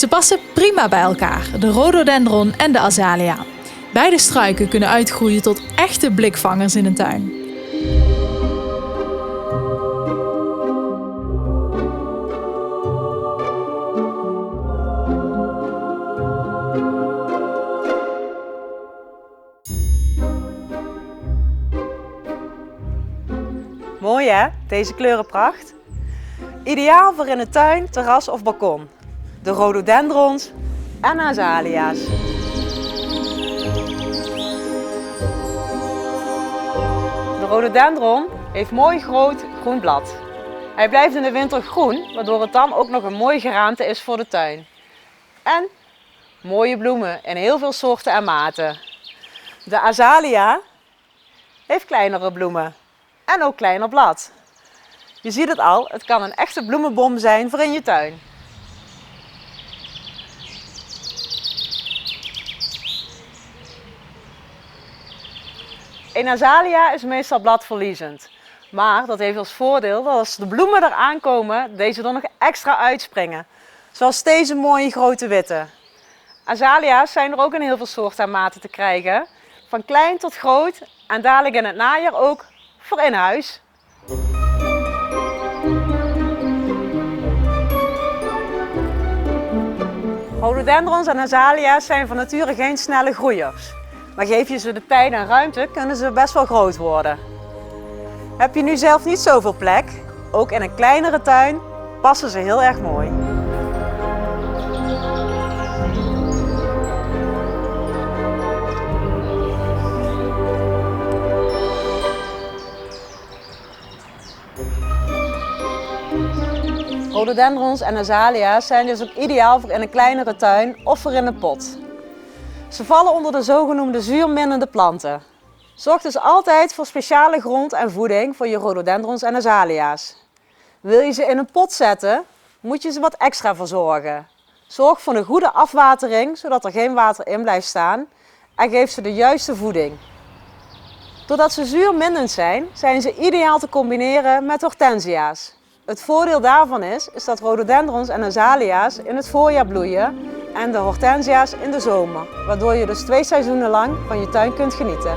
Ze passen prima bij elkaar, de rhododendron en de azalea. Beide struiken kunnen uitgroeien tot echte blikvangers in een tuin. Mooi hè, deze kleurenpracht? Ideaal voor in de tuin, terras of balkon. De rhododendrons en azalea's. De rhododendron heeft mooi groot groen blad. Hij blijft in de winter groen, waardoor het dan ook nog een mooi geraamte is voor de tuin. En mooie bloemen in heel veel soorten en maten. De azalea heeft kleinere bloemen en ook kleiner blad. Je ziet het al, het kan een echte bloemenbom zijn voor in je tuin. Een azalea is meestal bladverliezend. Maar dat heeft als voordeel dat als de bloemen eraan komen, deze er nog extra uitspringen. Zoals deze mooie grote witte. Azalea's zijn er ook in heel veel soorten en maten te krijgen. Van klein tot groot en dadelijk in het najaar ook voor in huis. Rhododendrons en azalea's zijn van nature geen snelle groeiers. Maar geef je ze de tijd en ruimte, kunnen ze best wel groot worden. Heb je nu zelf niet zoveel plek? Ook in een kleinere tuin passen ze heel erg mooi. Rhododendrons en azalea's zijn dus ook ideaal voor in een kleinere tuin of voor in een pot. Ze vallen onder de zogenoemde zuurminnende planten. Zorg dus altijd voor speciale grond en voeding voor je rhododendrons en azalea's. Wil je ze in een pot zetten, moet je ze wat extra verzorgen. Zorg voor een goede afwatering, zodat er geen water in blijft staan, en geef ze de juiste voeding. Doordat ze zuurminnend zijn, zijn ze ideaal te combineren met hortensia's. Het voordeel daarvan is dat rhododendrons en azalea's in het voorjaar bloeien en de hortensia's in de zomer, waardoor je dus 2 seizoenen lang van je tuin kunt genieten.